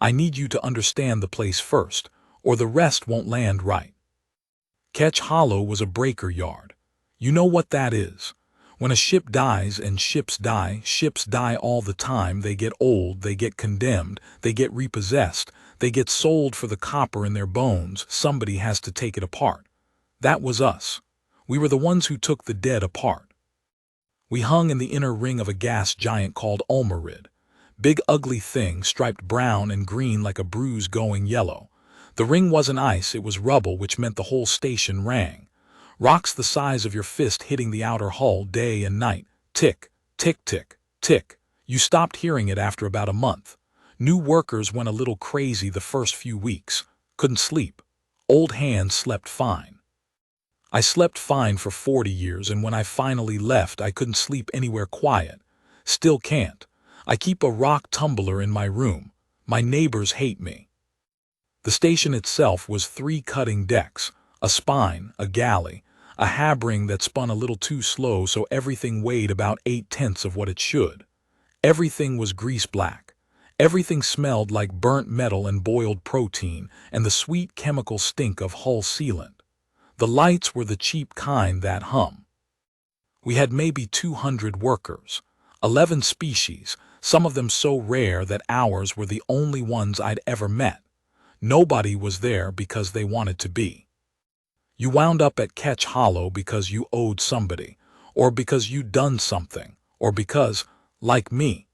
I need you to understand the place first, or the rest won't land right. Ketch Hollow was a breaker yard. You know what that is. When a ship dies, and ships die all the time. They get old, they get condemned, they get repossessed, they get sold for the copper in their bones. Somebody has to take it apart. That was us. We were the ones who took the dead apart. We hung in the inner ring of a gas giant called Ulmerid. Big ugly thing, striped brown and green like a bruise going yellow. The ring wasn't ice, it was rubble, which meant the whole station rang. Rocks the size of your fist hitting the outer hull day and night. Tick, tick, tick, tick. You stopped hearing it after about a month. New workers went a little crazy the first few weeks. Couldn't sleep. Old hands slept fine. I slept fine for 40 years, and when I finally left, I couldn't sleep anywhere quiet. Still can't. I keep a rock tumbler in my room. My neighbors hate me. The station itself was 3 cutting decks, a spine, a galley, a habring that spun a little too slow so everything weighed about 8/10 of what it should. Everything was grease black. Everything smelled like burnt metal and boiled protein and the sweet chemical stink of hull sealant. The lights were the cheap kind that hum. We had maybe 200 workers, 11 species, some of them so rare that ours were the only ones I'd ever met. Nobody was there because they wanted to be. You wound up at Ketch Hollow because you owed somebody, or because you'd done something, or because, like me,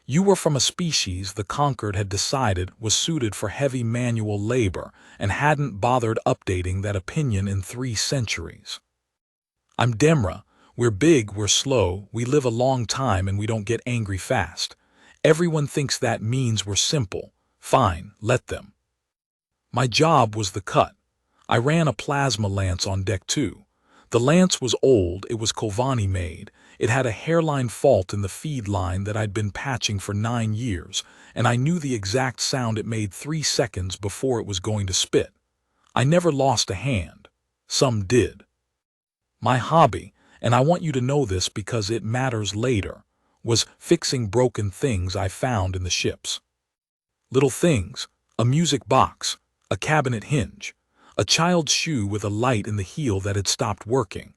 you were from a species the Conquered had decided was suited for heavy manual labor and hadn't bothered updating that opinion in 3 centuries. I'm Demra. We're big, we're slow, we live a long time, and we don't get angry fast. Everyone thinks that means we're simple. Fine, let them. My job was the cut. I ran a plasma lance on deck 2. The lance was old, it was Kolvani made. It had a hairline fault in the feed line that I'd been patching for 9 years, and I knew the exact sound it made 3 seconds before it was going to spit. I never lost a hand. Some did. My hobby, and I want you to know this because it matters later, was fixing broken things I found in the ships. Little things, a music box, a cabinet hinge, a child's shoe with a light in the heel that had stopped working.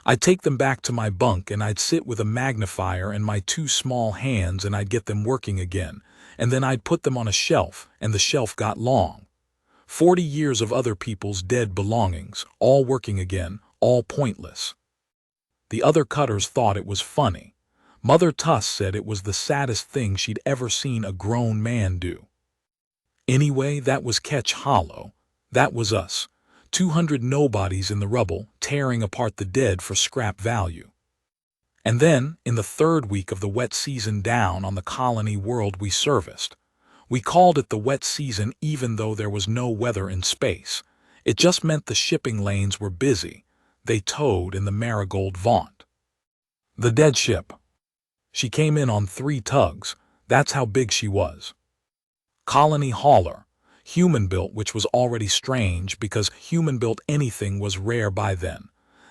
I'd take them back to my bunk and I'd sit with a magnifier and my 2 small hands and I'd get them working again, and then I'd put them on a shelf, and the shelf got long. 40 years of other people's dead belongings, all working again, all pointless. The other cutters thought it was funny. Mother Tuss said it was the saddest thing she'd ever seen a grown man do. Anyway, that was Ketch Hollow. That was us. 200 nobodies in the rubble, tearing apart the dead for scrap value. And then, in the 3rd week of the wet season down on the colony world we serviced, we called it the wet season even though there was no weather in space. It just meant the shipping lanes were busy. They towed in the Marigold Vaunt. The dead ship. She came in on 3 tugs. That's how big she was. Colony hauler. Human-built, which was already strange because human-built anything was rare by then.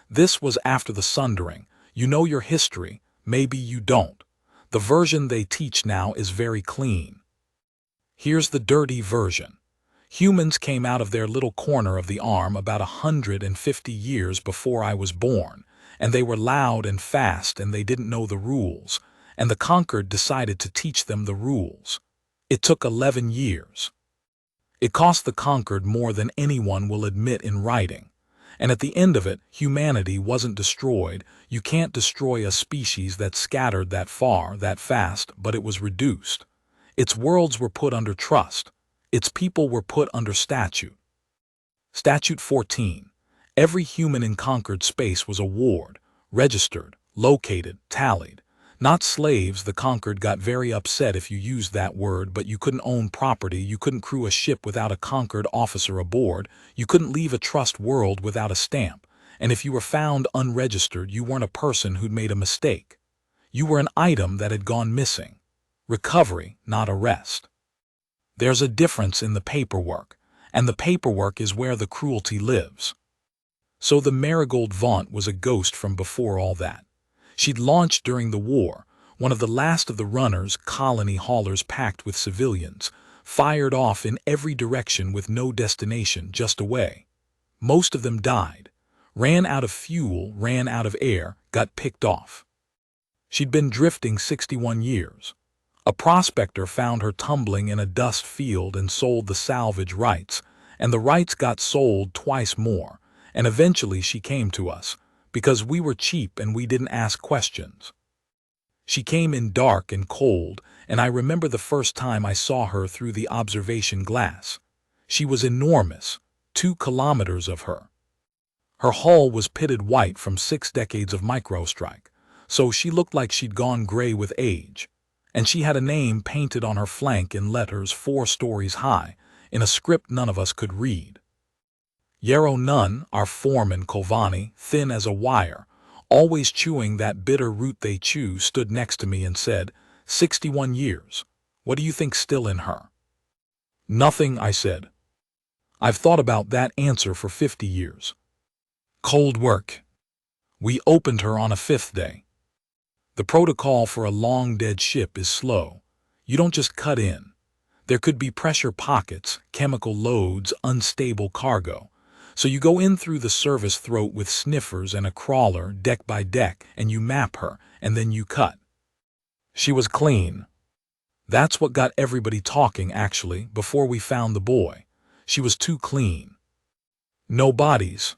This was after the sundering. You know your history, maybe you don't. The version they teach now is very clean. Here's the dirty version. Humans came out of their little corner of the arm about 150 years before I was born, and they were loud and fast and they didn't know the rules, and the Conquered decided to teach them the rules. It took 11 years. It cost the Conquered more than anyone will admit in writing. And at the end of it, humanity wasn't destroyed. You can't destroy a species that scattered that far, that fast, but it was reduced. Its worlds were put under trust. Its people were put under statute. Statute 14. Every human in conquered space was a ward, registered, located, tallied. Not slaves. The Conquered got very upset if you used that word, but you couldn't own property, you couldn't crew a ship without a Conquered officer aboard, you couldn't leave a trust world without a stamp, and if you were found unregistered, you weren't a person who'd made a mistake. You were an item that had gone missing. Recovery, not arrest. There's a difference in the paperwork, and the paperwork is where the cruelty lives. So the Marigold Vaunt was a ghost from before all that. She'd launched during the war, one of the last of the runners, colony haulers packed with civilians, fired off in every direction with no destination, just away. Most of them died. Ran out of fuel, ran out of air, got picked off. She'd been drifting 61 years. A prospector found her tumbling in a dust field and sold the salvage rights, and the rights got sold twice more, and eventually she came to us, because we were cheap and we didn't ask questions. She came in dark and cold, and I remember the first time I saw her through the observation glass. She was enormous, 2 kilometers of her. Her hull was pitted white from 6 decades of microstrike, so she looked like she'd gone gray with age. And she had a name painted on her flank in letters 4 stories high, in a script none of us could read. Yarrow Nunn, our foreman Kolvani, thin as a wire, always chewing that bitter root they chew, stood next to me and said, 61 years. What do you think's still in her? Nothing, I said. I've thought about that answer for 50 years. Cold work. We opened her on a 5th day. The protocol for a long dead ship is slow. You don't just cut in. There could be pressure pockets, chemical loads, unstable cargo. So you go in through the service throat with sniffers and a crawler, deck by deck, and you map her, and then you cut. She was clean. That's what got everybody talking, actually, before we found the boy. She was too clean. No bodies.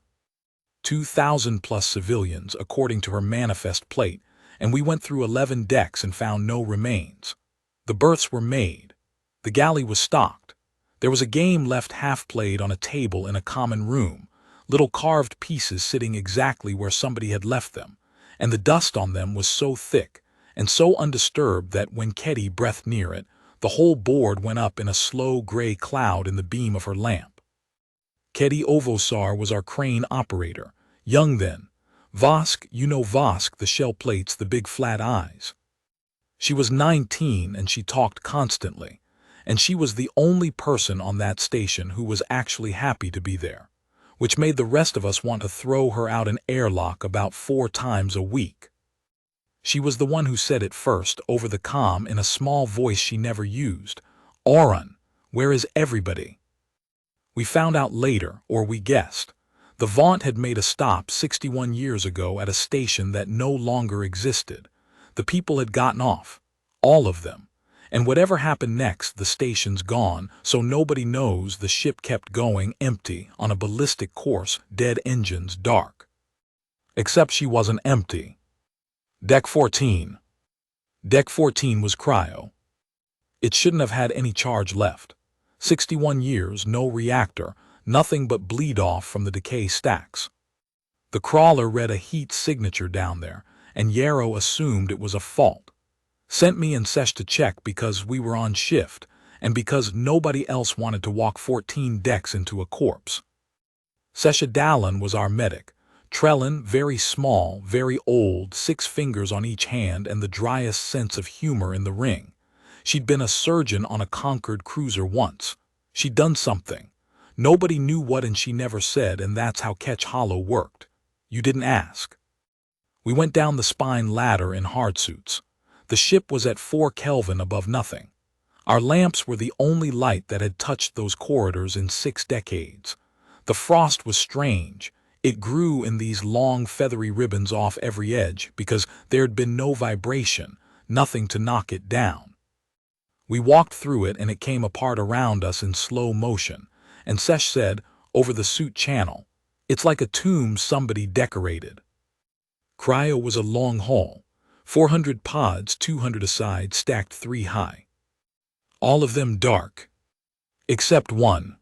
2,000 plus civilians, according to her manifest plate, and we went through 11 decks and found no remains. The berths were made. The galley was stocked. There was a game left half played on a table in a common room, little carved pieces sitting exactly where somebody had left them, and the dust on them was so thick and so undisturbed that when Ketty breathed near it, the whole board went up in a slow gray cloud in the beam of her lamp. Ketty Ovosar was our crane operator, young then. Vosk, you know Vosk, the shell plates, the big flat eyes. She was 19 and she talked constantly, and she was the only person on that station who was actually happy to be there, which made the rest of us want to throw her out an airlock about 4 times a week. She was the one who said it first over the comm in a small voice she never used, "Oren, where is everybody?" We found out later, or we guessed. The Vaunt had made a stop 61 years ago at a station that no longer existed. The people had gotten off, all of them, and whatever happened next, the station's gone, so nobody knows. The ship kept going empty on a ballistic course, dead engines, dark. Except she wasn't empty. Deck 14. Deck 14 was cryo. It shouldn't have had any charge left. 61 years, no reactor, nothing but bleed off from the decay stacks. The crawler read a heat signature down there, and Yarrow assumed it was a fault. Sent me and Sesh to check because we were on shift, and because nobody else wanted to walk 14 decks into a corpse. Sesha Dallin was our medic. Trellin, very small, very old, 6 fingers on each hand and the driest sense of humor in the ring. She'd been a surgeon on a Concord cruiser once. She'd done something. Nobody knew what, and she never said, and that's how Ketch Hollow worked. You didn't ask. We went down the spine ladder in hard suits. The ship was at 4 Kelvin above nothing. Our lamps were the only light that had touched those corridors in 6 decades. The frost was strange. It grew in these long feathery ribbons off every edge because there had been no vibration, nothing to knock it down. We walked through it and it came apart around us in slow motion, and Sesh said, over the suit channel, "It's like a tomb somebody decorated." Cryo was a long haul, 400 pods, 200 aside, stacked 3 high. All of them dark. Except one.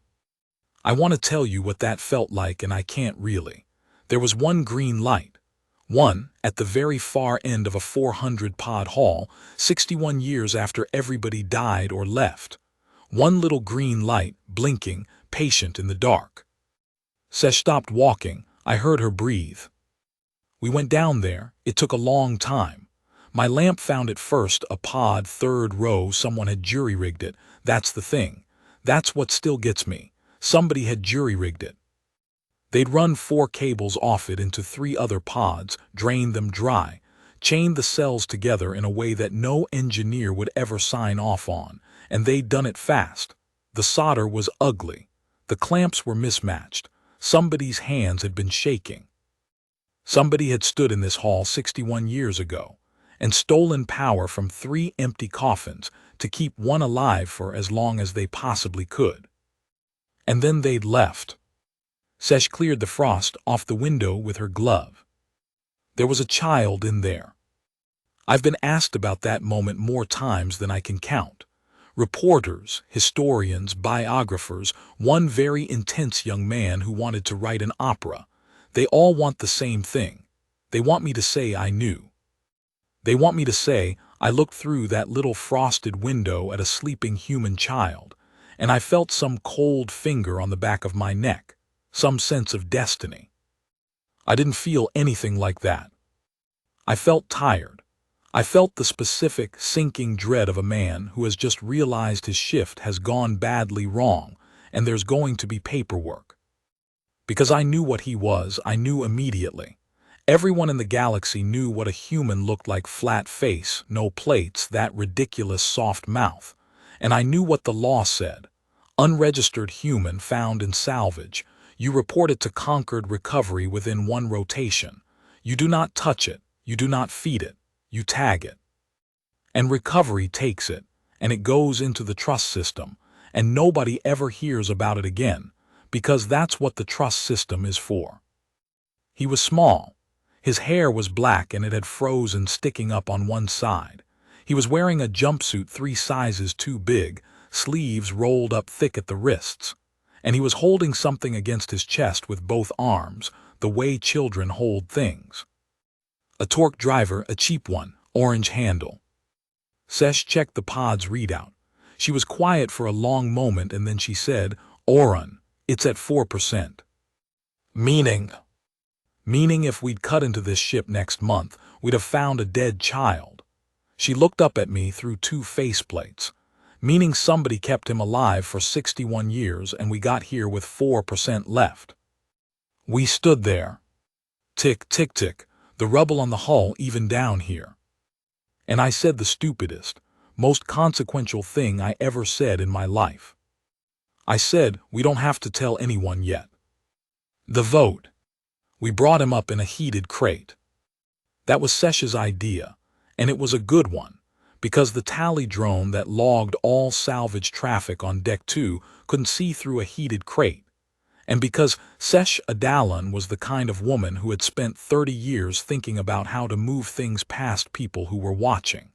I want to tell you what that felt like, and I can't really. There was one green light. One, at the very far end of a 400-pod haul, 61 years after everybody died or left. One little green light, blinking, patient in the dark. Sesh stopped walking. I heard her breathe. We went down there. It took a long time. My lamp found it first, a pod, 3rd row. Someone had jury-rigged it. That's the thing. That's what still gets me. Somebody had jury-rigged it. They'd run 4 cables off it into 3 other pods, drained them dry, chained the cells together in a way that no engineer would ever sign off on, and they'd done it fast, The solder was ugly. The clamps were mismatched. Somebody's hands had been shaking. Somebody had stood in this hall 61 years ago and stolen power from 3 empty coffins to keep one alive for as long as they possibly could. And then they'd left. Sesh cleared the frost off the window with her glove. There was a child in there. I've been asked about that moment more times than I can count. Reporters, historians, biographers, one very intense young man who wanted to write an opera. They all want the same thing. They want me to say I knew. They want me to say I looked through that little frosted window at a sleeping human child, and I felt some cold finger on the back of my neck, some sense of destiny. I didn't feel anything like that. I felt tired. I felt the specific, sinking dread of a man who has just realized his shift has gone badly wrong and there's going to be paperwork. Because I knew what he was, I knew immediately. Everyone in the galaxy knew what a human looked like: flat face, no plates, that ridiculous soft mouth. And I knew what the law said. Unregistered human found in salvage. You report it to Concord Recovery within 1 rotation. You do not touch it. You do not feed it. You tag it. And Recovery takes it, and it goes into the trust system, and nobody ever hears about it again, because that's what the trust system is for. He was small. His hair was black and it had frozen sticking up on one side. He was wearing a jumpsuit 3 sizes too big, sleeves rolled up thick at the wrists, and he was holding something against his chest with both arms, the way children hold things. A torque driver, a cheap one, orange handle. Sesh checked the pod's readout. She was quiet for a long moment and then she said, "Oran, it's at 4%. Meaning if we'd cut into this ship next month, we'd have found a dead child." She looked up at me through 2 faceplates. Meaning somebody kept him alive for 61 years and we got here with 4% left. We stood there. Tick, tick, tick. The rubble on the hull even down here. And I said the stupidest, most consequential thing I ever said in my life. I said, "We don't have to tell anyone yet." The vote. We brought him up in a heated crate. That was Sesh's idea, and it was a good one, because the tally drone that logged all salvage traffic on Deck 2 couldn't see through a heated crate. And because Sesh Adalan was the kind of woman who had spent 30 years thinking about how to move things past people who were watching.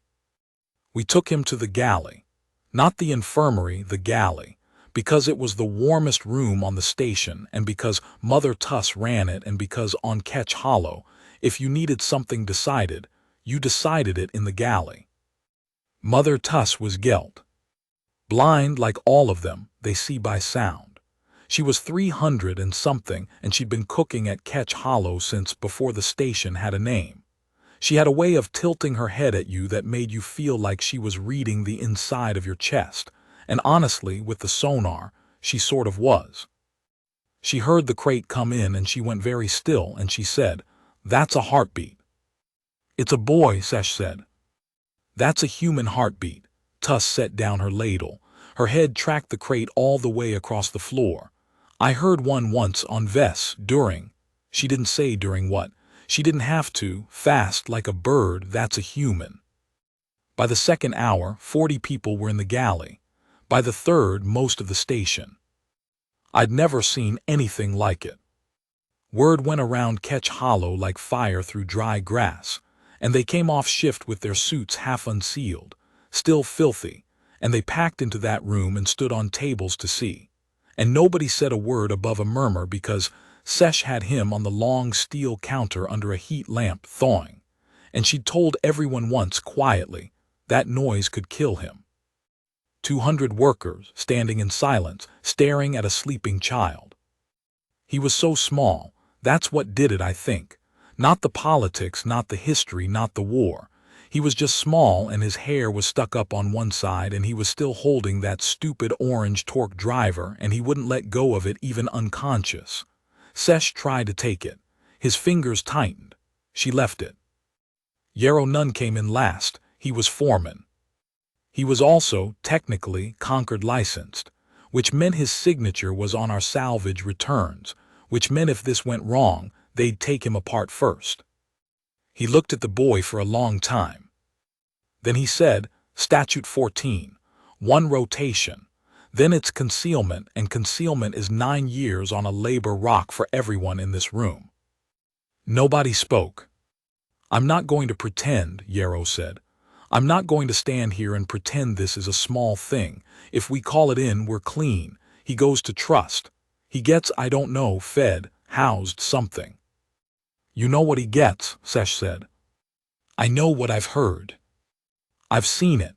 We took him to the galley. Not the infirmary, the galley. Because it was the warmest room on the station, and because Mother Tuss ran it, and because on Ketch Hollow, if you needed something decided, you decided it in the galley. Mother Tuss was Gelt. Blind like all of them, they see by sound. She was 300 and something, and she'd been cooking at Ketch Hollow since before the station had a name. She had a way of tilting her head at you that made you feel like she was reading the inside of your chest, and honestly, with the sonar, she sort of was. She heard the crate come in and she went very still and she said, "That's a heartbeat." "It's a boy," Sesh said. "That's a human heartbeat." Tuss set down her ladle. Her head tracked the crate all the way across the floor. "I heard one once on Vess during." She didn't say during what. She didn't have to. Fast like a bird, that's a human. By the 2nd hour, 40 people were in the galley. By the 3rd, most of the station. I'd never seen anything like it. Word went around Ketch Hollow like fire through dry grass, and they came off shift with their suits half unsealed, still filthy, and they packed into that room and stood on tables to see. And nobody said a word above a murmur because Sesh had him on the long steel counter under a heat lamp thawing, and she'd told everyone once quietly that noise could kill him. 200 workers standing in silence, staring at a sleeping child. He was so small, that's what did it, I think. Not the politics, not the history, not the war. He was just small and his hair was stuck up on one side and he was still holding that stupid orange torque driver and he wouldn't let go of it even unconscious. Sesh tried to take it. His fingers tightened. She left it. Yarrow Nunn came in last. He was foreman. He was also, technically, Concord licensed. which meant his signature was on our salvage returns, which meant if this went wrong, they'd take him apart first. He looked at the boy for a long time. Then he said, Statute 14, 1 rotation. Then it's concealment, and concealment is 9 years on a labor rock for everyone in this room. Nobody spoke. I'm not going to pretend, Yarrow said. I'm not going to stand here and pretend this is a small thing. If we call it in, we're clean. He goes to trust. He gets, I don't know, fed, housed, something. You know what he gets, Sesh said. I know what I've heard. I've seen it.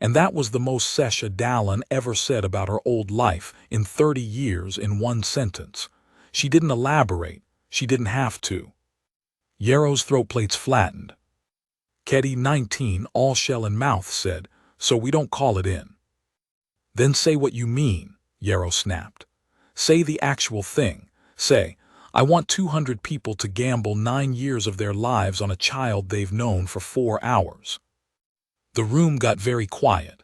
And that was the most Sesh Adalon ever said about her old life in 30 years in one sentence. She didn't elaborate. She didn't have to. Yarrow's throat plates flattened. Keddy 19 all shell and mouth said, so we don't call it in. Then say what you mean, Yarrow snapped. Say the actual thing. Say, I want 200 people to gamble 9 years of their lives on a child they've known for 4 hours. The room got very quiet.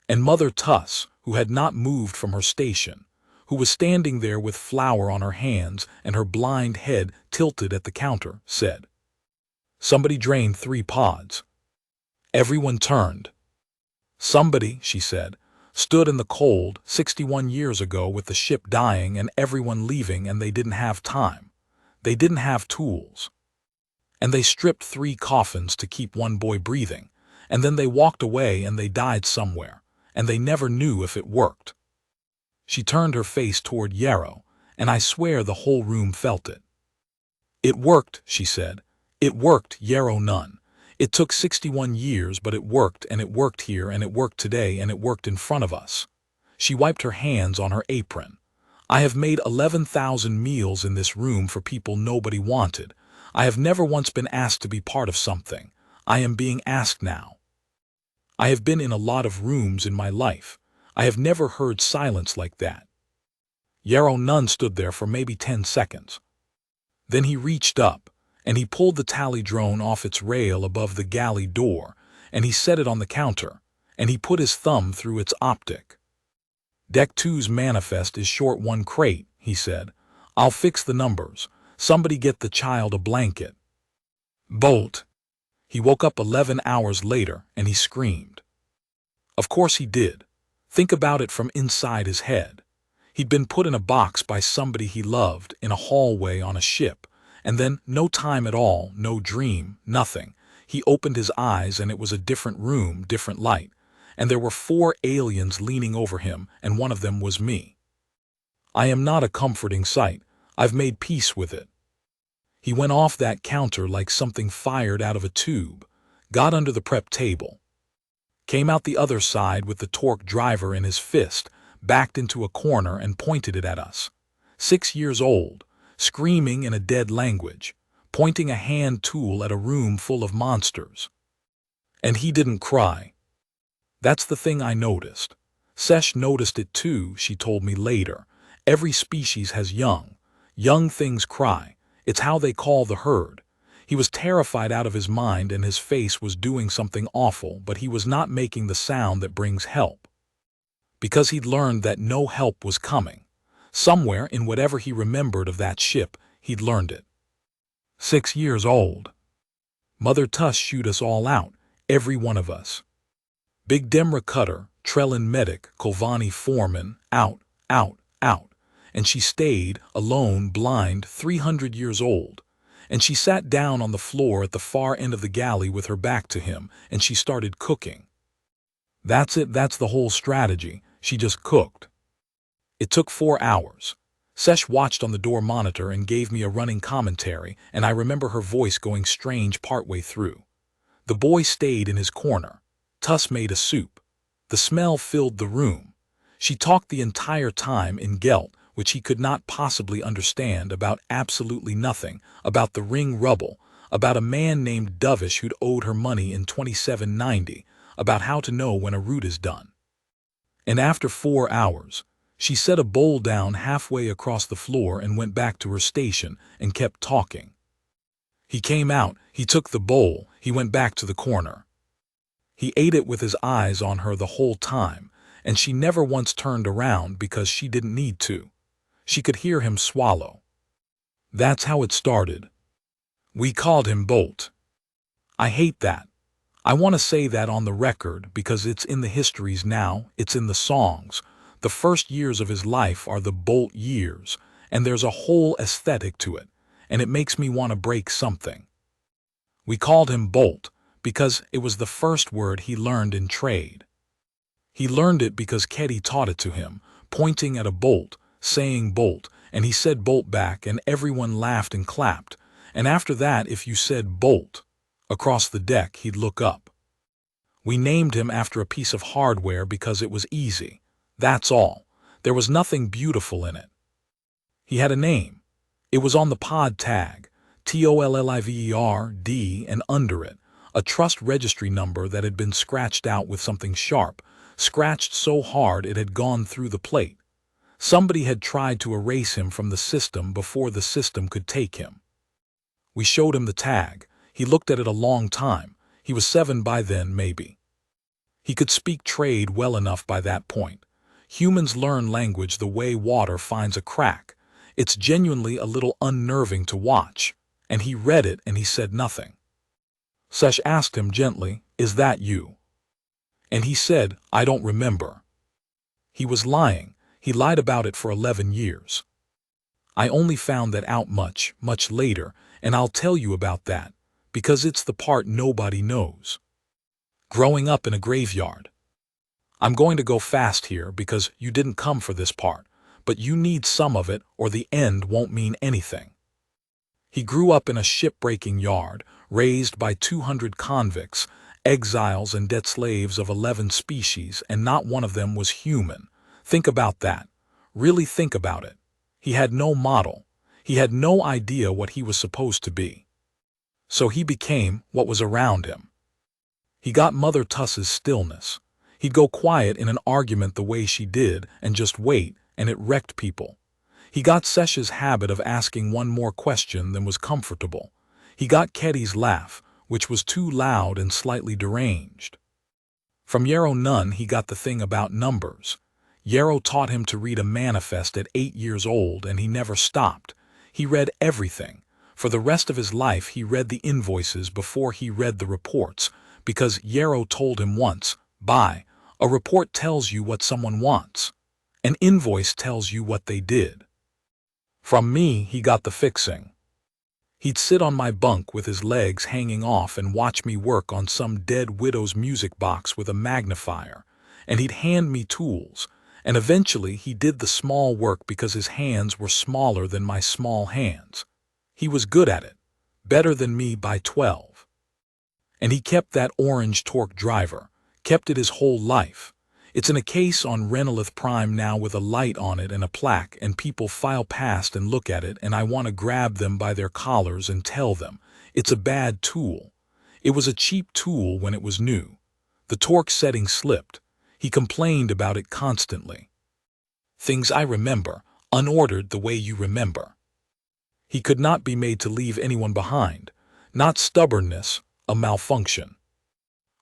And Mother Tuss, who had not moved from her station, who was standing there with flour on her hands and her blind head tilted at the counter, said, Somebody drained 3 pods. Everyone turned. Somebody, she said, stood in the cold 61 years ago with the ship dying and everyone leaving, and they didn't have time. They didn't have tools. And they stripped 3 coffins to keep one boy breathing, and then they walked away and they died somewhere, and they never knew if it worked. She turned her face toward Yarrow, and I swear the whole room felt it. It worked, she said. It worked, Yarrow none. It took 61 years, but it worked, and it worked here, and it worked today, and it worked in front of us. She wiped her hands on her apron. I have made 11,000 meals in this room for people nobody wanted. I have never once been asked to be part of something. I am being asked now. I have been in a lot of rooms in my life. I have never heard silence like that. Yarrow Nunn stood there for maybe 10 seconds. Then he reached up, and he pulled the tally drone off its rail above the galley door, and he set it on the counter, and he put his thumb through its optic. Deck 2's manifest is short 1 crate, he said. I'll fix the numbers. Somebody get the child a blanket. Bolt. He woke up 11 hours later, and he screamed. Of course he did. Think about it from inside his head. He'd been put in a box by somebody he loved in a hallway on a ship, and then no time at all, no dream, nothing. He opened his eyes and it was a different room, different light, and there were 4 aliens leaning over him, and one of them was me. I am not a comforting sight. I've made peace with it. He went off that counter like something fired out of a tube, got under the prep table, came out the other side with the torque driver in his fist, backed into a corner and pointed it at us. 6 years old, screaming in a dead language, pointing a hand tool at a room full of monsters. And he didn't cry. That's the thing I noticed. Sesh noticed it too, she told me later. Every species has young. Young things cry. It's how they call the herd. He was terrified out of his mind and his face was doing something awful, but he was not making the sound that brings help. Because he'd learned that no help was coming. Somewhere in whatever he remembered of that ship, he'd learned it. 6 years old. Mother Tuss shoot us all out, every one of us. Big Demra Cutter, Trellin Medic, Kolvani Foreman, out, out, out. And she stayed, alone, blind, 300 years old. And she sat down on the floor at the far end of the galley with her back to him, and she started cooking. That's it, that's the whole strategy. She just cooked. It took 4 hours. Sesh watched on the door monitor and gave me a running commentary, and I remember her voice going strange partway through. The boy stayed in his corner. Tuss made a soup. The smell filled the room. She talked the entire time in Gelt, which he could not possibly understand, about absolutely nothing, about the ring rubble, about a man named Dovish who'd owed her money in 2790, about how to know when a route is done. And after 4 hours, she set a bowl down halfway across the floor and went back to her station and kept talking. He came out, he took the bowl, he went back to the corner. He ate it with his eyes on her the whole time, and she never once turned around because she didn't need to. She could hear him swallow. That's how it started. We called him Bolt. I hate that. I want to say that on the record because it's in the histories now, it's in the songs. The first years of his life are the Bolt years, and there's a whole aesthetic to it, and it makes me want to break something. We called him Bolt because it was the first word he learned in trade. He learned it because Keddy taught it to him, pointing at a bolt, saying bolt, and he said bolt back, and everyone laughed and clapped. And after that, if you said bolt across the deck, he'd look up. We named him after a piece of hardware because it was easy. That's all. There was nothing beautiful in it. He had a name. It was on the pod tag, TOLLIVERD, and under it, a trust registry number that had been scratched out with something sharp, scratched so hard it had gone through the plate. Somebody had tried to erase him from the system before the system could take him. We showed him the tag. He looked at it a long time. He was 7 by then, maybe. He could speak trade well enough by that point. Humans learn language the way water finds a crack. It's genuinely a little unnerving to watch. And he read it and he said nothing. Sesh asked him gently, "Is that you?" And he said, "I don't remember." He was lying. He lied about it for 11 years. I only found that out much, much later, and I'll tell you about that, because it's the part nobody knows. Growing up in a graveyard. I'm going to go fast here because you didn't come for this part, but you need some of it or the end won't mean anything. He grew up in a ship-breaking yard, raised by 200 convicts, exiles and debt slaves of 11 species, and not one of them was human. Think about that. Really think about it. He had no model. He had no idea what he was supposed to be. So he became what was around him. He got Mother Tuss's stillness. He'd go quiet in an argument the way she did and just wait, and it wrecked people. He got Sesh's habit of asking one more question than was comfortable. He got Keddy's laugh, which was too loud and slightly deranged. From Yarrow Nunn he got the thing about numbers. Yarrow taught him to read a manifest at 8 years old, and he never stopped. He read everything. For the rest of his life he read the invoices before he read the reports, because Yarrow told him once, "Buy, a report tells you what someone wants. An invoice tells you what they did." From me he got the fixing. He'd sit on my bunk with his legs hanging off and watch me work on some dead widow's music box with a magnifier, and he'd hand me tools. And eventually he did the small work because his hands were smaller than my small hands. He was good at it, better than me by 12. And he kept that orange torque driver, kept it his whole life. It's in a case on Renelith Prime now with a light on it and a plaque, and people file past and look at it, and I want to grab them by their collars and tell them, it's a bad tool. It was a cheap tool when it was new. The torque setting slipped. He complained about it constantly. Things I remember, unordered the way you remember. He could not be made to leave anyone behind. Not stubbornness, a malfunction.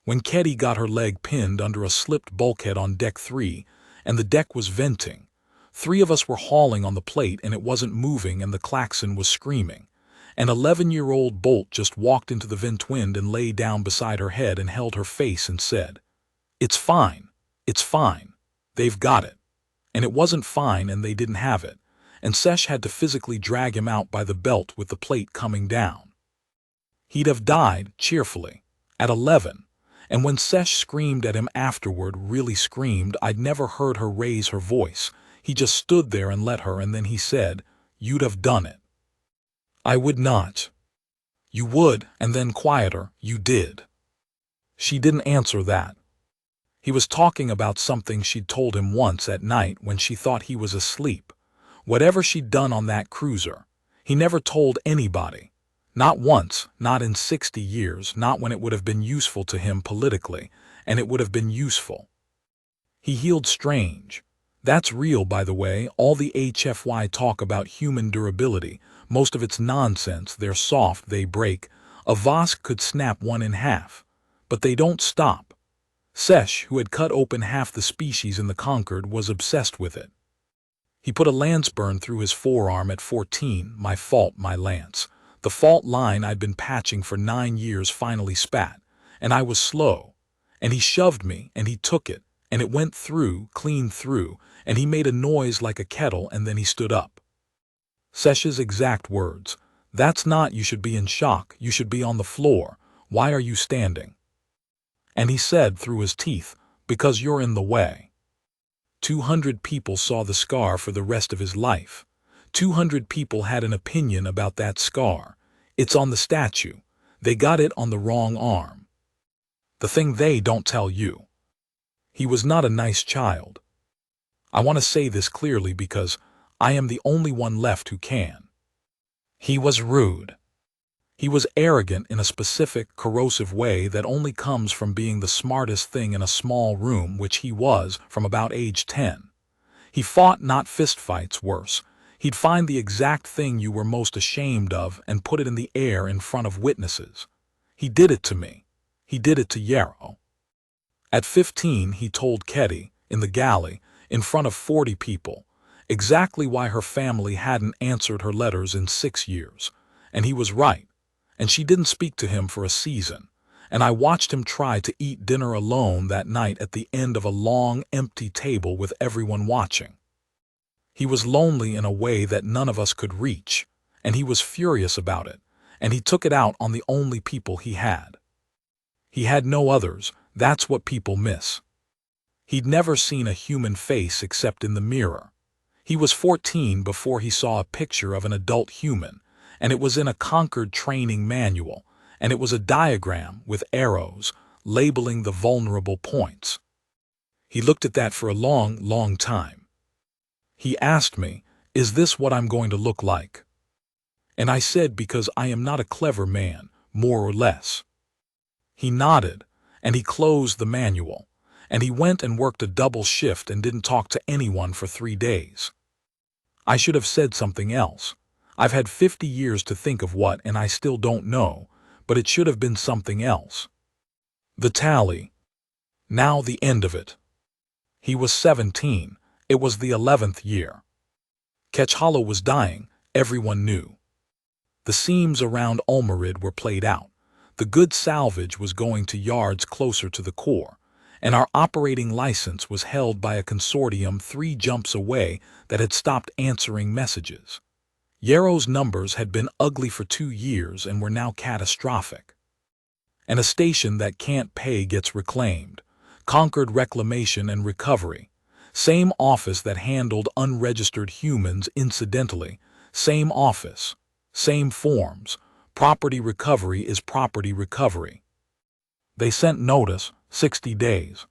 When Keddy got her leg pinned under a slipped bulkhead on deck 3, and the deck was venting, 3 of us were hauling on the plate and it wasn't moving and the klaxon was screaming. An 11-year-old Bolt just walked into the ventwind and lay down beside her head and held her face and said, "It's fine. It's fine. They've got it." And it wasn't fine and they didn't have it, and Sesh had to physically drag him out by the belt with the plate coming down. He'd have died, cheerfully, at 11, and when Sesh screamed at him afterward, really screamed, I'd never heard her raise her voice. He just stood there and let her, and then he said, "You'd have done it." I would not. You would, and then quieter, you did. She didn't answer that. He was talking about something she'd told him once at night when she thought he was asleep. Whatever she'd done on that cruiser, he never told anybody. Not once, not in 60 years, not when it would have been useful to him politically, and it would have been useful. He healed strange. That's real, by the way. All the HFY talk about human durability, most of it's nonsense. They're soft, they break. A Vosk could snap one in half. But they don't stop. Sesh, who had cut open half the species in the Concord, was obsessed with it. He put a lance burn through his forearm at 14, my fault, my lance. The fault line I'd been patching for 9 years finally spat, and I was slow. And he shoved me, and he took it, and it went through, clean through, and he made a noise like a kettle, and then he stood up. Sesh's exact words, "That's not, you should be in shock, you should be on the floor. Why are you standing?" And he said through his teeth, "Because you're in the way." 200 people saw the scar for the rest of his life. 200 people had an opinion about that scar. It's on the statue. They got it on the wrong arm. The thing they don't tell you. He was not a nice child. I want to say this clearly because I am the only one left who can. He was rude. He was arrogant in a specific, corrosive way that only comes from being the smartest thing in a small room, which he was from about age 10. He fought not fistfights, worse. He'd find the exact thing you were most ashamed of and put it in the air in front of witnesses. He did it to me. He did it to Yarrow. At 15, he told Ketty, in the galley, in front of 40 people, exactly why her family hadn't answered her letters in 6 years. And he was right. And she didn't speak to him for a season, and I watched him try to eat dinner alone that night at the end of a long, empty table with everyone watching. He was lonely in a way that none of us could reach, and he was furious about it, and he took it out on the only people he had. He had no others, that's what people miss. He'd never seen a human face except in the mirror. He was 14 before he saw a picture of an adult human, and it was in a Concord training manual, and it was a diagram with arrows labeling the vulnerable points. He looked at that for a long, long time. He asked me, "Is this what I'm going to look like?" And I said, because I am not a clever man, more or less. He nodded, and he closed the manual, and he went and worked a double shift and didn't talk to anyone for 3 days. I should have said something else. I've had 50 years to think of what, and I still don't know, but it should have been something else. The tally. Now the end of it. He was 17. It was the 11th year. Ketch Hollow was dying, everyone knew. The seams around Ulmerid were played out. The good salvage was going to yards closer to the core, and our operating license was held by a consortium 3 jumps away that had stopped answering messages. Yarrow's numbers had been ugly for 2 years and were now catastrophic. And a station that can't pay gets reclaimed. Concord Reclamation and Recovery. Same office that handled unregistered humans incidentally. Same office. Same forms. Property recovery is property recovery. They sent notice, 60 days.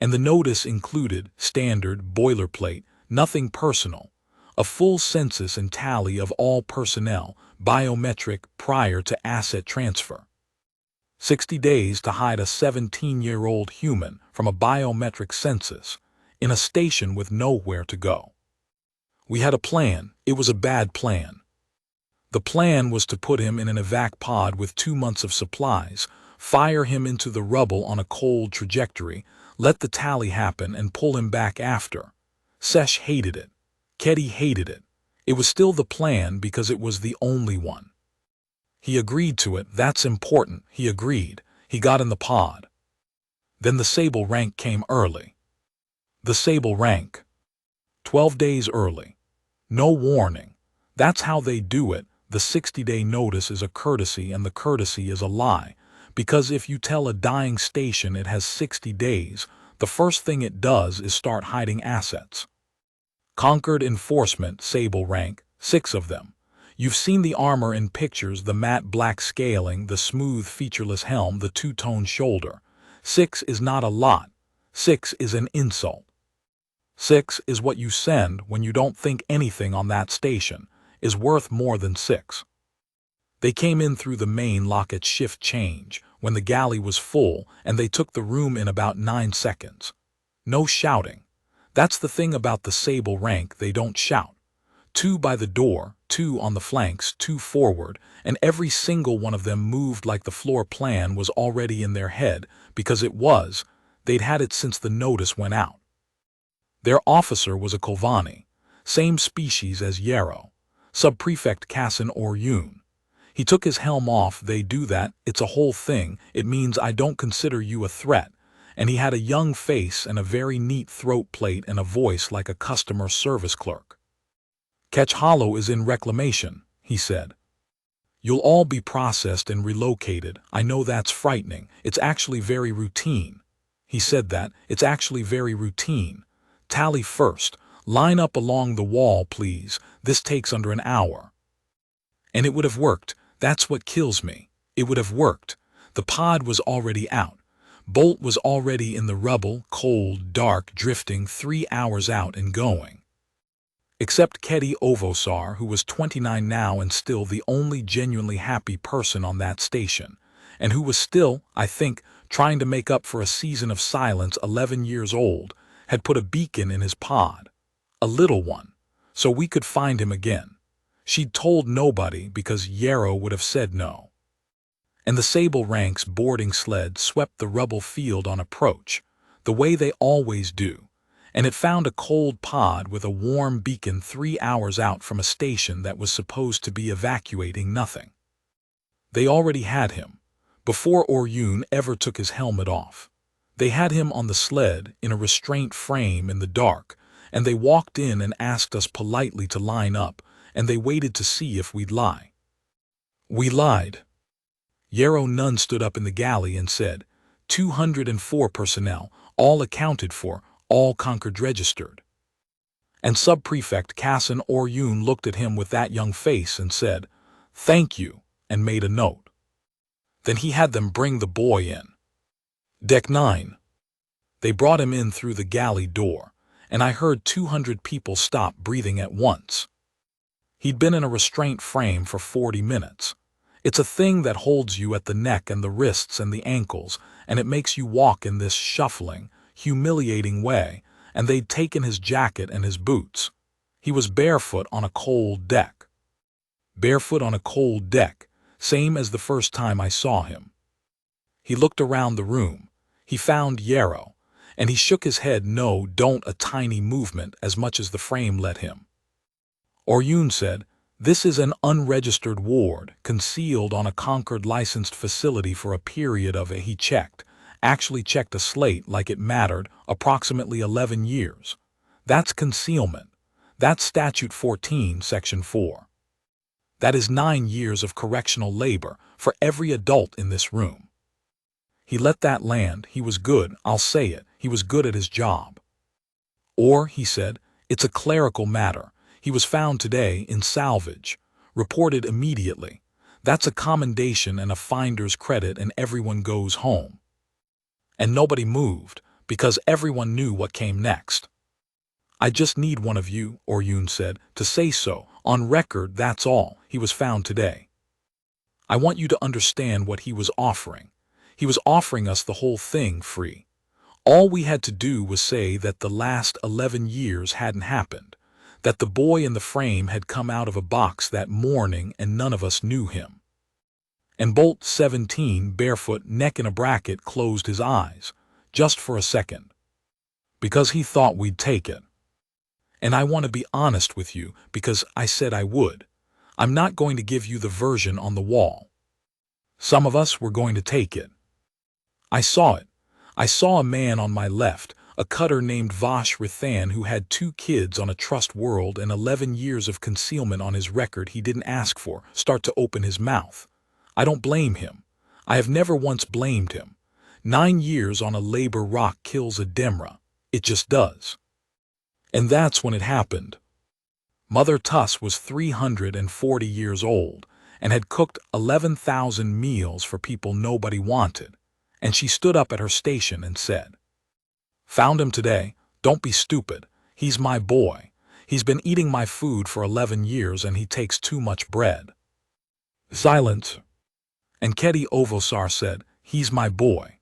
And the notice included standard boilerplate, nothing personal. A full census and tally of all personnel, biometric prior to asset transfer. 60 days to hide a 17-year-old human from a biometric census in a station with nowhere to go. We had a plan. It was a bad plan. The plan was to put him in an evac pod with 2 months of supplies, fire him into the rubble on a cold trajectory, let the tally happen and pull him back after. Sesh hated it. Ketty hated it. It was still the plan because it was the only one. He agreed to it. That's important. He agreed. He got in the pod. Then the Sable rank came early. The Sable rank. 12 days early. No warning. That's how they do it. The 60-day notice is a courtesy, and the courtesy is a lie. Because if you tell a dying station it has 60 days, the first thing it does is start hiding assets. Concord Enforcement, Sable rank, 6 of them. You've seen the armor in pictures, the matte black scaling, the smooth featureless helm, the 2-tone shoulder. 6 is not a lot. 6 is an insult. 6 is what you send when you don't think anything on that station is worth more than 6. They came in through the main lock at shift change, when the galley was full, and they took the room in about 9 seconds. No shouting. That's the thing about the Sable rank, they don't shout. 2 by the door, 2 on the flanks, 2 forward, and every single one of them moved like the floor plan was already in their head, because it was. They'd had it since the notice went out. Their officer was a Kolvani, same species as Yarrow, Subprefect Kassan Oryun. He took his helm off. They do that, it's a whole thing, it means I don't consider you a threat, and he had a young face and a very neat throat plate and a voice like a customer service clerk. Ketch Hollow is in reclamation, he said. You'll all be processed and relocated. I know that's frightening. It's actually very routine. He said that. It's actually very routine. Tally first. Line up along the wall, please. This takes under an hour. And it would have worked. That's what kills me. It would have worked. The pod was already out. Bolt was already in the rubble, cold, dark, drifting 3 hours out and going. Except Ketty Ovosar, who was 29 now and still the only genuinely happy person on that station, and who was still, I think, trying to make up for a season of silence 11 years old, had put a beacon in his pod. A little one. So we could find him again. She'd told nobody because Yarrow would have said no. And the Sable Ranks boarding sled swept the rubble field on approach, the way they always do, and it found a cold pod with a warm beacon 3 hours out from a station that was supposed to be evacuating nothing. They already had him, before Oryun ever took his helmet off. They had him on the sled in a restraint frame in the dark, and they walked in and asked us politely to line up, and they waited to see if we'd lie. We lied. Yarrow Nunn stood up in the galley and said, 204 personnel, all accounted for, all Concord registered. And Subprefect Kassan Oryun looked at him with that young face and said, thank you, and made a note. Then he had them bring the boy in. Deck 9. They brought him in through the galley door, and I heard 200 people stop breathing at once. He'd been in a restraint frame for 40 minutes. It's a thing that holds you at the neck and the wrists and the ankles, and it makes you walk in this shuffling, humiliating way, and they'd taken his jacket and his boots. He was barefoot on a cold deck. Barefoot on a cold deck, same as the first time I saw him. He looked around the room. He found Yarrow, and he shook his head no, don't, a tiny movement as much as the frame let him. Oryun said, this is an unregistered ward, concealed on a Concord licensed facility for a period of he checked, actually checked a slate like it mattered, approximately 11 years. That's concealment. That's Statute 14, Section 4. That is 9 years of correctional labor for every adult in this room. He let that land. He was good, I'll say it, he was good at his job. Or, he said, it's a clerical matter. He was found today in salvage, reported immediately. That's a commendation and a finder's credit, and everyone goes home. And nobody moved, because everyone knew what came next. I just need one of you, Oryun said, to say so, on record, that's all. He was found today. I want you to understand what he was offering. He was offering us the whole thing free. All we had to do was say that the last 11 years hadn't happened, that the boy in the frame had come out of a box that morning and none of us knew him. And Bolt 17, barefoot, neck in a bracket, closed his eyes, just for a second, because he thought we'd take it. And I want to be honest with you, because I said I would. I'm not going to give you the version on the wall. Some of us were going to take it. I saw it. I saw a man on my left, a cutter named Vash Rithan, who had 2 kids on a trust world and 11 years of concealment on his record he didn't ask for, start to open his mouth. I don't blame him. I have never once blamed him. 9 years on a labor rock kills a Demra. It just does. And that's when it happened. Mother Tuss was 340 years old and had cooked 11,000 meals for people nobody wanted, and she stood up at her station and said, found him today. Don't be stupid. He's my boy. He's been eating my food for 11 years and he takes too much bread. Silence. And Ketty Ovosar said, he's my boy.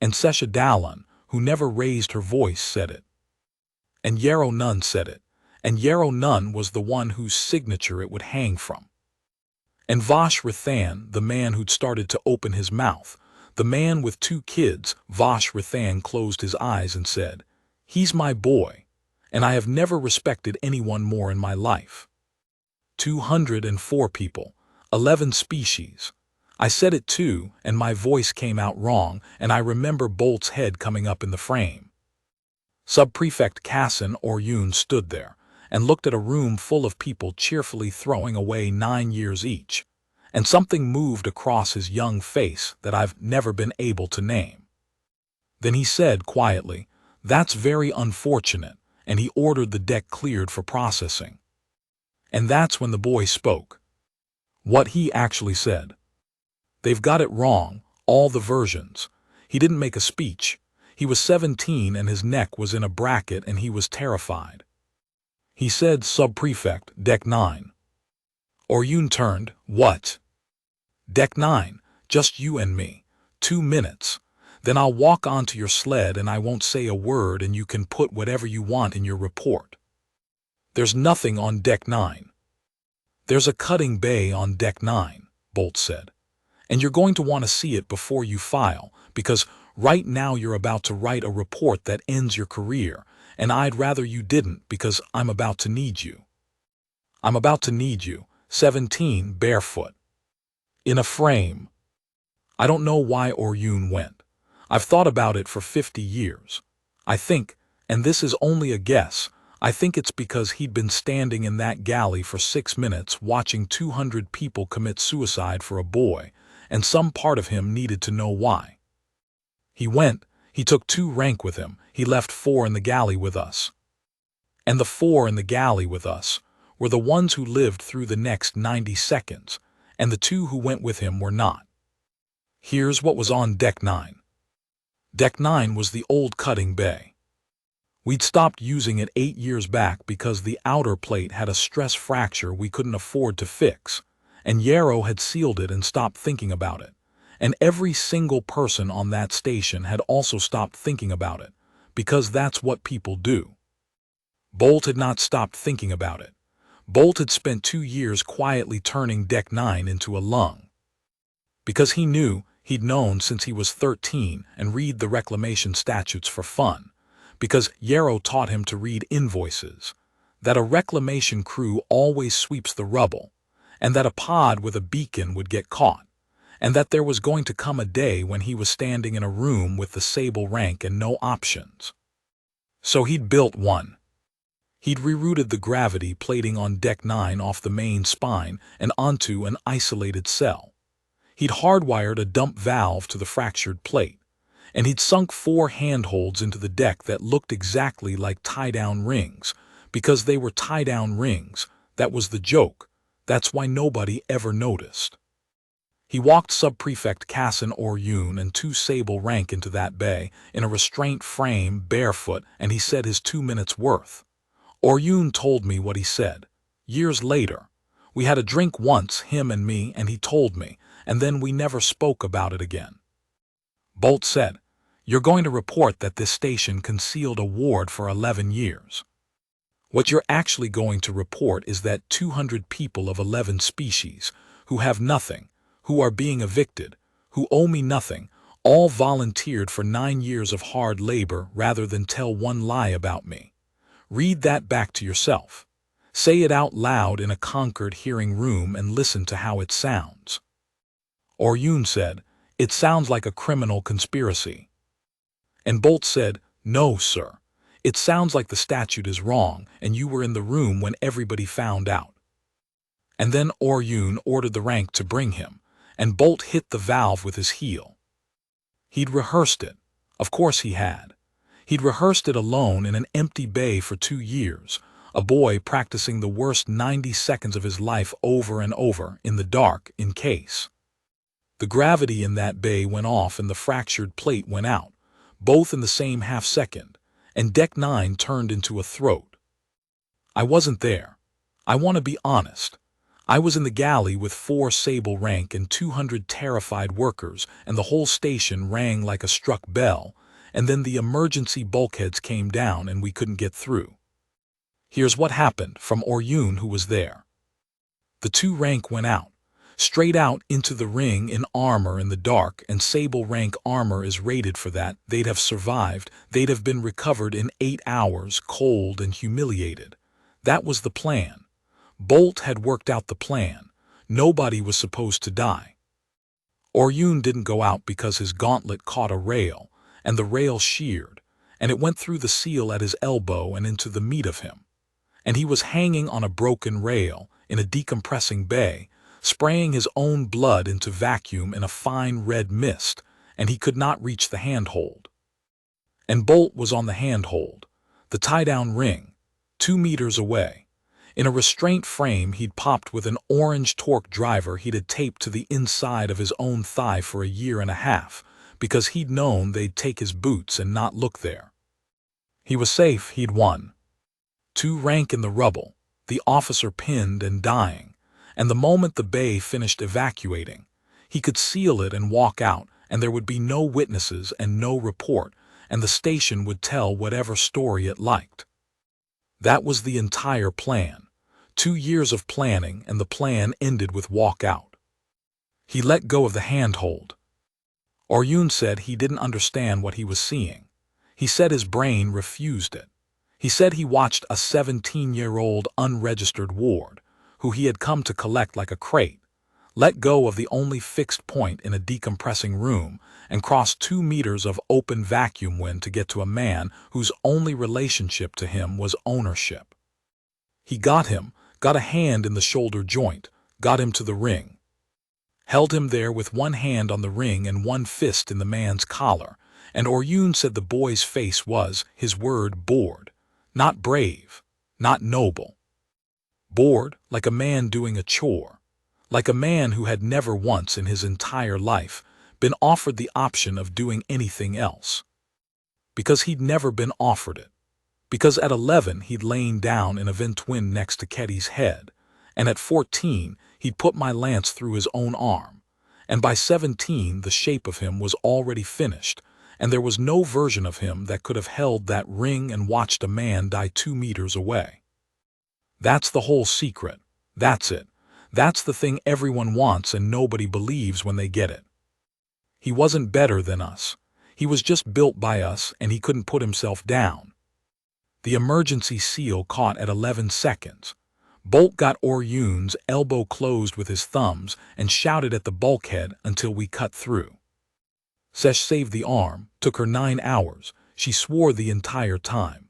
And Sesha Dallon, who never raised her voice, said it. And Yarrow Nunn said it. And Yarrow Nunn was the one whose signature it would hang from. And Vash Rithan, the man who'd started to open his mouth, The man with 2 kids, Vosh Rathan, closed his eyes and said, "He's my boy, and I have never respected anyone more in my life." 204 people, 11 species. I said it too, and my voice came out wrong, and I remember Bolt's head coming up in the frame. Subprefect Kassan Oryun stood there and looked at a room full of people cheerfully throwing away 9 years each, and something moved across his young face that I've never been able to name. Then he said quietly, "That's very unfortunate," and he ordered the deck cleared for processing. And that's when the boy spoke. What he actually said. "They've got it wrong, all the versions." He didn't make a speech. He was 17 and his neck was in a bracket and he was terrified. He said, "Subprefect, Deck 9. Oryun turned, "What?" "Deck 9, just you and me. 2 minutes. Then I'll walk onto your sled and I won't say a word and you can put whatever you want in your report." "There's nothing on Deck 9. "There's a cutting bay on Deck 9, Bolt said. "And you're going to want to see it before you file, because right now you're about to write a report that ends your career, and I'd rather you didn't because I'm about to need you." "I'm about to need you." 17, barefoot. In a frame. I don't know why Oryun went. I've thought about it for 50 years. I think, and this is only a guess, I think it's because he'd been standing in that galley for 6 minutes watching 200 people commit suicide for a boy, and some part of him needed to know why. He went, he took 2 rank with him, he left 4 in the galley with us. And the 4 in the galley with us were the ones who lived through the next 90 seconds, and the 2 who went with him were not. Here's what was on Deck 9. Deck 9 was the old cutting bay. We'd stopped using it 8 years back because the outer plate had a stress fracture we couldn't afford to fix, and Yarrow had sealed it and stopped thinking about it. And every single person on that station had also stopped thinking about it, because that's what people do. Bolt had not stopped thinking about it. Bolt had spent 2 years quietly turning Deck 9 into a lung. Because he knew, he'd known since he was 13 and read the reclamation statutes for fun. Because Yarrow taught him to read invoices, that a reclamation crew always sweeps the rubble, and that a pod with a beacon would get caught, and that there was going to come a day when he was standing in a room with the sable rank and no options. So he'd built one. He'd rerouted the gravity plating on Deck 9 off the main spine and onto an isolated cell. He'd hardwired a dump valve to the fractured plate, and he'd sunk 4 handholds into the deck that looked exactly like tie-down rings, because they were tie-down rings. That was the joke. That's why nobody ever noticed. He walked Subprefect Kassan Oryun and 2 sable rank into that bay, in a restraint frame, barefoot, and he said his 2 minutes' worth. Oryun told me what he said. Years later. We had a drink once, him and me, and he told me, and then we never spoke about it again. Bolt said, "You're going to report that this station concealed a ward for 11 years. What you're actually going to report is that 200 people of 11 species, who have nothing, who are being evicted, who owe me nothing, all volunteered for 9 years of hard labor rather than tell one lie about me. Read that back to yourself. Say it out loud in a Concord hearing room and listen to how it sounds." Oryun said, "It sounds like a criminal conspiracy." And Bolt said, "No, sir. It sounds like the statute is wrong, and you were in the room when everybody found out." And then Oryun ordered the rank to bring him, and Bolt hit the valve with his heel. He'd rehearsed it. Of course he had. He'd rehearsed it alone in an empty bay for 2 years, a boy practicing the worst 90 seconds of his life over and over, in the dark, in case. The gravity in that bay went off and the fractured plate went out, both in the same half-second, and Deck 9 turned into a throat. I wasn't there. I want to be honest. I was in the galley with 4 sable rank and 200 terrified workers, and the whole station rang like a struck bell, and then the emergency bulkheads came down and we couldn't get through. Here's what happened from Oryun, who was there. The 2 rank went out. Straight out into the ring in armor in the dark, and sable rank armor is rated for that. They'd have survived. They'd have been recovered in 8 hours, cold and humiliated. That was the plan. Bolt had worked out the plan. Nobody was supposed to die. Oryun didn't go out because his gauntlet caught a rail, and the rail sheared, and it went through the seal at his elbow and into the meat of him. And he was hanging on a broken rail in a decompressing bay, spraying his own blood into vacuum in a fine red mist, and he could not reach the handhold. And Bolt was on the handhold, the tie-down ring, 2 meters away. In a restraint frame he'd popped with an orange torque driver he'd had taped to the inside of his own thigh for a year and a half, because he'd known they'd take his boots and not look there. He was safe, he'd won. 2 rank in the rubble, the officer pinned and dying, and the moment the bay finished evacuating, he could seal it and walk out, and there would be no witnesses and no report, and the station would tell whatever story it liked. That was the entire plan. 2 years of planning, and the plan ended with walkout. He let go of the handhold. Oryun said he didn't understand what he was seeing. He said his brain refused it. He said he watched a 17-year-old unregistered ward, who he had come to collect like a crate, let go of the only fixed point in a decompressing room and cross 2 meters of open vacuum wind to get to a man whose only relationship to him was ownership. He got him, got a hand in the shoulder joint, got him to the ring. Held him there with one hand on the ring and one fist in the man's collar, and Oryun said the boy's face was, his word, bored. Not brave, not noble. Bored, like a man doing a chore, like a man who had never once in his entire life been offered the option of doing anything else. Because he'd never been offered it. Because at 11 he'd lain down in a ventwind next to Ketty's head, and at 14 he'd put my lance through his own arm, and by 17 the shape of him was already finished, and there was no version of him that could have held that ring and watched a man die 2 meters away. That's the whole secret. That's it. That's the thing everyone wants and nobody believes when they get it. He wasn't better than us. He was just built by us, and he couldn't put himself down. The emergency seal caught at 11 seconds. Bolt got Oryun's elbow closed with his thumbs and shouted at the bulkhead until we cut through. Sesh saved the arm, took her 9 hours. She swore the entire time.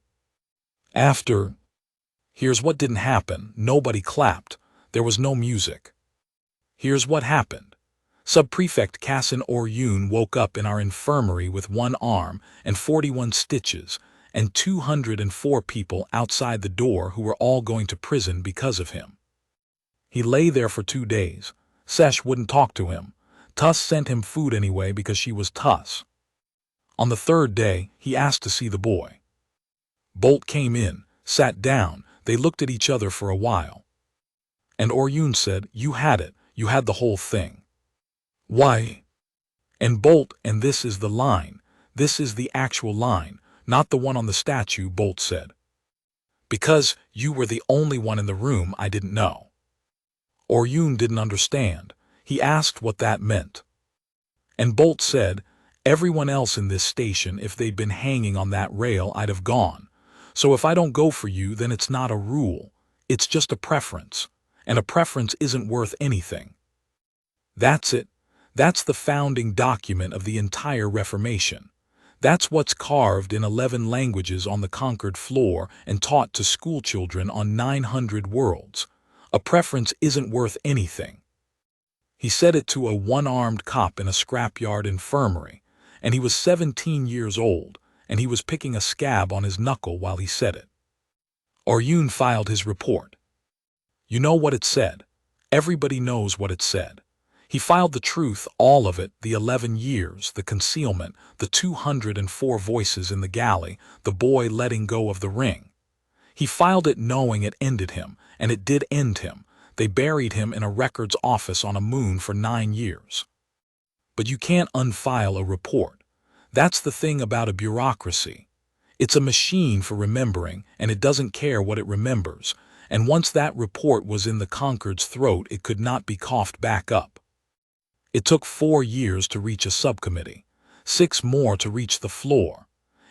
After, here's what didn't happen. Nobody clapped. There was no music. Here's what happened. Sub-Prefect Kassan Oryun woke up in our infirmary with 1 arm and 41 stitches, and 204 people outside the door who were all going to prison because of him. He lay there for 2 days. Sesh wouldn't talk to him. Tuss sent him food anyway because she was Tuss. On the 3rd day, he asked to see the boy. Bolt came in, sat down, they looked at each other for a while. And Oryun said, "You had it, you had the whole thing." "Why?" And Bolt, and this is the line, this is the actual line, not the one on the statue, Bolt said. "Because you were the only one in the room I didn't know." Oryun didn't understand. He asked what that meant. And Bolt said, "Everyone else in this station, if they'd been hanging on that rail, I'd have gone. So if I don't go for you, then it's not a rule. It's just a preference. And a preference isn't worth anything." That's it. That's the founding document of the entire Reformation. That's what's carved in 11 languages on the conquered floor and taught to schoolchildren on 900 worlds. A preference isn't worth anything. He said it to a 1-armed cop in a scrapyard infirmary, and he was 17 years old, and he was picking a scab on his knuckle while he said it. Oryun filed his report. You know what it said. Everybody knows what it said. He filed the truth, all of it, the 11 years, the concealment, the 204 voices in the galley, the boy letting go of the ring. He filed it knowing it ended him, and it did end him. They buried him in a records office on a moon for 9 years. But you can't unfile a report. That's the thing about a bureaucracy. It's a machine for remembering, and it doesn't care what it remembers. and once that report was in the Concord's throat, it could not be coughed back up. It took 4 years to reach a subcommittee, 6 more to reach the floor.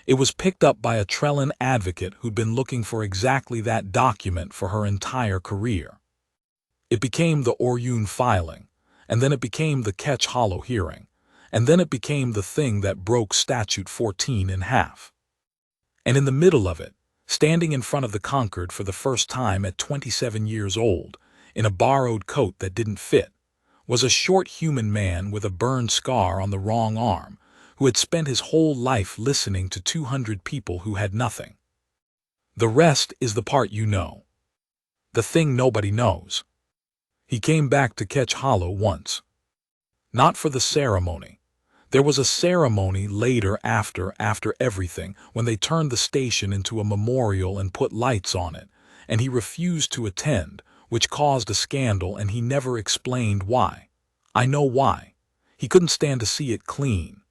It was picked up by a Trellin advocate who'd been looking for exactly that document for her entire career. It became the Oryun filing, and then it became the Ketch Hollow hearing, and then it became the thing that broke Statute 14 in half. And in the middle of it, standing in front of the Concord for the first time at 27 years old, in a borrowed coat that didn't fit, was a short human man with a burned scar on the wrong arm, who had spent his whole life listening to 200 people who had nothing. The rest is the part you know. The thing nobody knows. He came back to Ketch Hollow once. Not for the ceremony. There was a ceremony later after everything, when they turned the station into a memorial and put lights on it, and he refused to attend, which caused a scandal, and he never explained why. I know why. He couldn't stand to see it clean.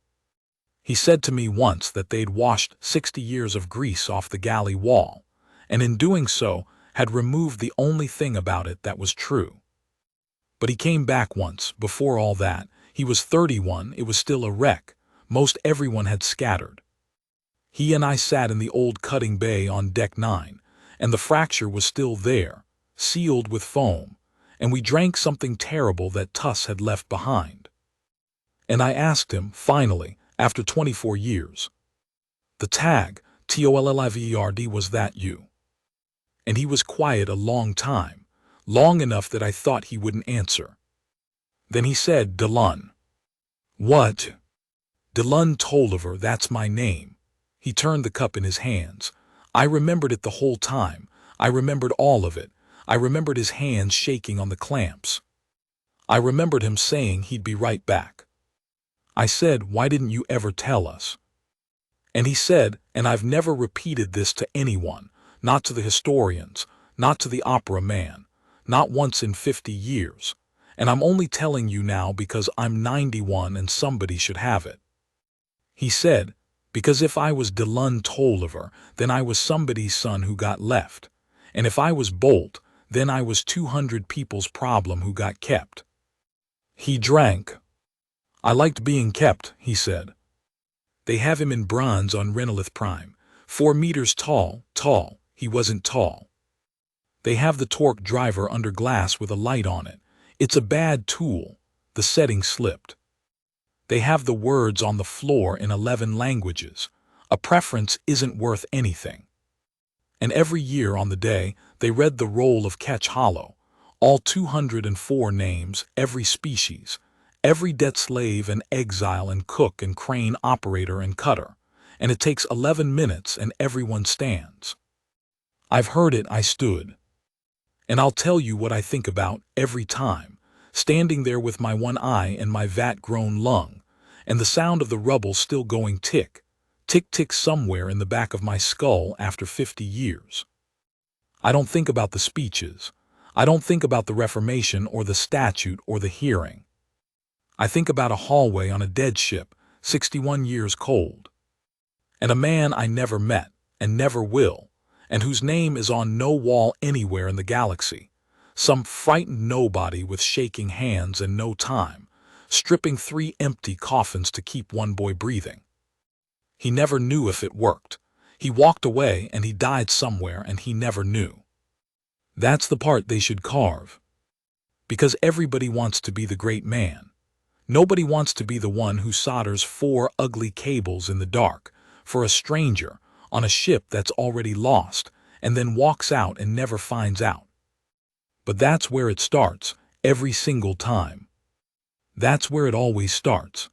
He said to me once that they'd washed 60 years of grease off the galley wall, and in doing so had removed the only thing about it that was true. But he came back once, before all that. He was 31, it was still a wreck. Most everyone had scattered. He and I sat in the old cutting bay on deck 9, and the fracture was still there, sealed with foam, and we drank something terrible that Tuss had left behind. And I asked him, finally, after 24 years, the tag, TOLLIVERD, was that you? And he was quiet a long time, long enough that I thought he wouldn't answer. Then he said, Delun. What? Delun Tolliver, that's my name. He turned the cup in his hands. I remembered it the whole time. I remembered all of it. I remembered his hands shaking on the clamps. I remembered him saying he'd be right back. I said, why didn't you ever tell us? And he said, and I've never repeated this to anyone, not to the historians, not to the opera man, not once in 50 years. And I'm only telling you now because I'm 91 and somebody should have it. He said, because if I was Delun Tolliver, then I was somebody's son who got left. And if I was Bolt, then I was 200 people's problem who got kept. He drank. I liked being kept, he said. They have him in bronze on Renelith Prime. 4 meters tall, he wasn't tall. They have the torque driver under glass with a light on it. It's a bad tool. The setting slipped. They have the words on the floor in 11 languages. A preference isn't worth anything. And every year on the day, they read the roll of Ketch Hollow, all 204 names, every species, every debt slave and exile and cook and crane operator and cutter, and it takes 11 minutes and everyone stands. I've heard it, I stood. And I'll tell you what I think about every time, standing there with my one eye and my vat-grown lung, and the sound of the rubble still going tick, tick, tick somewhere in the back of my skull after 50 years. I don't think about the speeches. I don't think about the Reformation or the statute or the hearing. I think about a hallway on a dead ship, 61 years cold. And a man I never met, and never will, and whose name is on no wall anywhere in the galaxy. Some frightened nobody with shaking hands and no time, stripping 3 empty coffins to keep one boy breathing. He never knew if it worked. He walked away and he died somewhere and he never knew. That's the part they should carve. Because everybody wants to be the great man. Nobody wants to be the one who solders 4 ugly cables in the dark for a stranger on a ship that's already lost and then walks out and never finds out. But that's where it starts, every single time. That's where it always starts.